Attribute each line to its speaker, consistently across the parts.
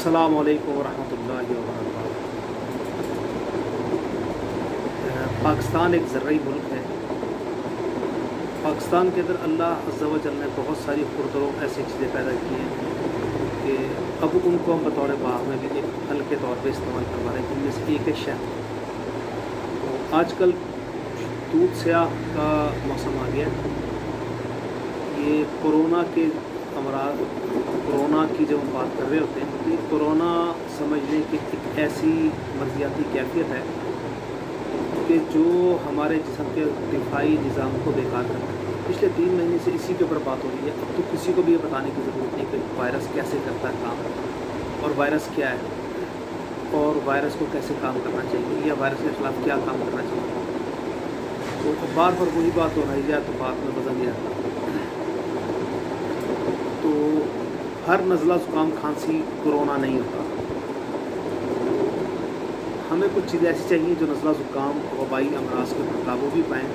Speaker 1: अस्सलामु अलैकुम वरहमतुल्लाहि वबरकातुहू। पाकिस्तान एक ज़र्री मुल्क है। पाकिस्तान के अंदर अल्लाह अज़्ज़ा व जल ने बहुत सारी खुरदरों ऐसी चीज़ें पैदा की हैं कि अब उनको हम बतौर बाग में भी एक फल के तौर पे इस्तेमाल करवा रहे हैं, जिनमें से एक है शहद। तो आजकल दूध स्याह का मौसम आ गया। ये कोरोना के अमराज, कोरोना की जब हम बात कर रहे होते हैं तो ये कोरोना समझने की एक ऐसी मर्जियाती कैफियत है कि जो हमारे जिस्म के दिफाई निज़ाम को बेकार करता है। पिछले 3 महीने से इसी के ऊपर बात हो रही है। अब तो किसी को भी ये बताने की ज़रूरत नहीं कि वायरस कैसे करता है काम, और वायरस क्या है, और वायरस को कैसे काम करना चाहिए, या वायरस के ख़िलाफ़ क्या काम करना चाहिए। तो बार बार वही बात हो रही है तो बात में वज़न नहीं आता। तो हर नज़ला ज़ुकाम खांसी कोरोना नहीं होता। हमें कुछ चीज़ें ऐसी चाहिए जो नज़ला ज़ुकाम वबाई अमराज के ऊपर काबू भी पाएँ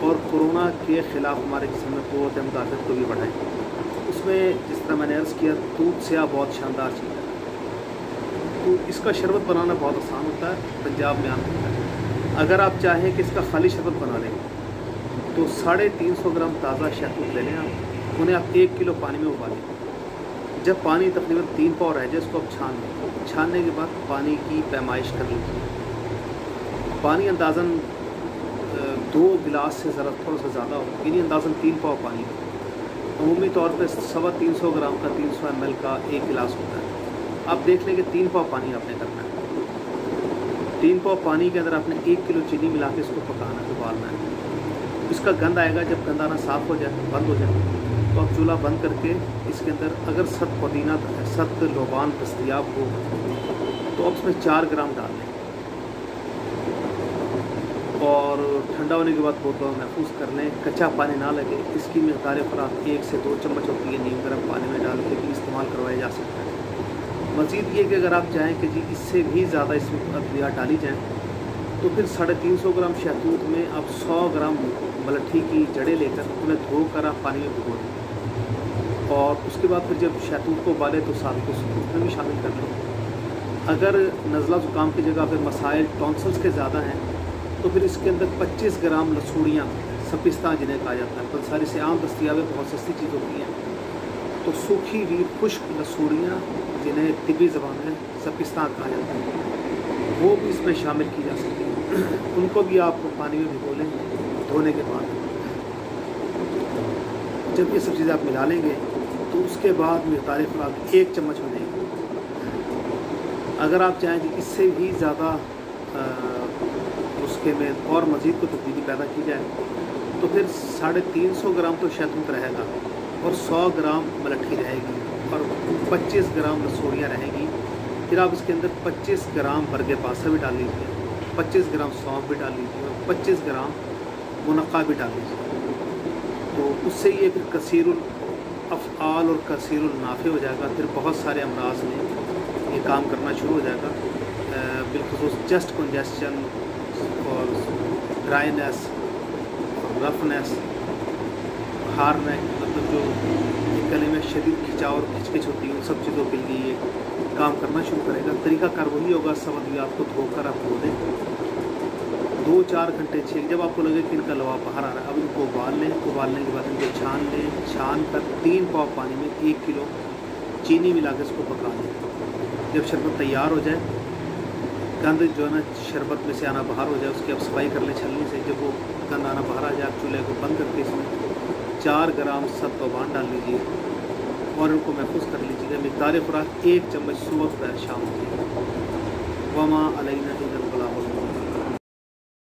Speaker 1: और कोरोना के ख़िलाफ़ हमारे जिस्म में क़ुव्वत मुदाफ़अत को भी बढ़ाएँ। उसमें जिस तरह मैंने अर्ज़ किया, दूध स्याह बहुत शानदार चीज़ है। तो इसका शरबत बनाना बहुत आसान होता है, पंजाब में आम होता है। अगर आप चाहें कि इसका खाली शरबत बना लें तो 350 ग्राम ताज़ा शहतूत ले लें आप, उन्हें आप 1 किलो पानी में उबालें। जब पानी तकरीबन 3 पाव रह जाए उसको आप छान लें। छानने के बाद पानी की पैमाइश कर लीजिए। पानी अंदाज़न 2 गिलास से ज़रा थोड़ा सा ज़्यादा हो, यानी अंदाज़न 3 पाव पानी हो। अमूमी तौर पर 350 ग्राम का 300 ml का 1 गिलास होता है। आप देख लें कि 3 पाव पानी आपने करना है। 3 पाव पानी के अंदर आपने 1 किलो चीनी मिला के इसको पकाना है, उबालना है। इसका गंध आएगा। जब गंध आना साफ़ हो जाए, बंद हो जाए, तो आप चूल्हा बंद करके इसके अंदर अगर सख्त लोबान दस्तयाब हो तो आप उसमें 4 ग्राम डाल लें और ठंडा होने के बाद बोतल महफूज कर लें। कच्चा पानी ना लगे, इसकी मक़दार ख़ुराक 1 से 2 चम्मच होती है। नीम गर्म पानी में डाल के भी इस्तेमाल करवाया जा सकता है। मज़ीद ये कि अगर आप चाहें कि जी इससे भी ज़्यादा इसमें अद्वियात डाली जाएँ तो फिर 350 ग्राम शहतूत में आप 100 ग्राम मलट्ठी की जड़ें लेकर उन्हें धोकर आप पानी में भिगो दें, और उसके बाद फिर जब शहतूत को उबाले तो साथ को उसमें भी शामिल कर लें। अगर नज़ला ज़ुकाम की जगह पर मसाइल टॉन्सिल्स के ज़्यादा हैं तो फिर इसके अंदर 25 ग्राम लसूड़ियाँ, सपिस्ता जिन्हें कहा जाता है, पंसारी से आम दस्तियाब बहुत सस्ती चीज़ होती हैं, तो सूखी हुई खुश्क लसूड़ियाँ जिन्हें तिब्बी ज़बान में सपिस्ता कहा जाता है, वो भी इसमें शामिल की जा सकती है। उनको भी आप पानी में भिगो लें। धोने के बाद जब ये सब चीज़ें आप मिला लेंगे तो उसके बाद मक़दार ख़ुराक 1 चम्मच हो जाएगी। अगर आप चाहें कि इससे भी ज़्यादा उसके में और मज़ीद को तब्दीली पैदा की जाए तो फिर 350 ग्राम तो शहतूत रहेगा और 100 ग्राम मलट्ठी रहेगी और 25 ग्राम लसूड़ियाँ रहेंगी। फिर आप इसके अंदर 25 ग्राम बरगे पासा भी डाल लीजिए, 25 ग्राम सौंफ भी डाल लीजिए और 25 ग्राम मुनक्का भी डाल लीजिए। तो उससे ये फिर कसीरुल अफ़आल और कसीरुल नाफ़े हो जाएगा। फिर बहुत सारे अमराज में ये काम करना शुरू हो जाएगा, बिलखुसूस चेस्ट कंजेस्शन और ड्राइनेस, रफनेस, हार्डनेस, मतलब जो गले में शदीद खिंचाव और खिचखिच होती है, उन सब चीज़ों के लिए ये काम करना शुरू करेगा। तरीका कार वही होगा, सब अद्वियात को धोकर आप धो दें 2-4 घंटे छेक। जब आपको लगे कि इनका लवा बाहर आ रहा है, अब इनको उबाल लें। उबालने के बाद इनको छान लें। छान कर 3 पाव पानी में 1 किलो चीनी मिला के इसको पका लें। जब शरबत तैयार हो जाए, गंद जो है ना शरबत में से आना बाहर हो जाए, उसकी आप सफाई कर लें छलनी से। जब वो गंद आना बाहर आ जाए, आप चूल्हे को बंद करके इसमें 4 ग्राम सत्तूबान डाल लीजिए और उनको महफूज कर लीजिएगा। मक़दार ख़ुराक 1 चम्मच सुबह दोपहर शाम होती है। वमा अलैना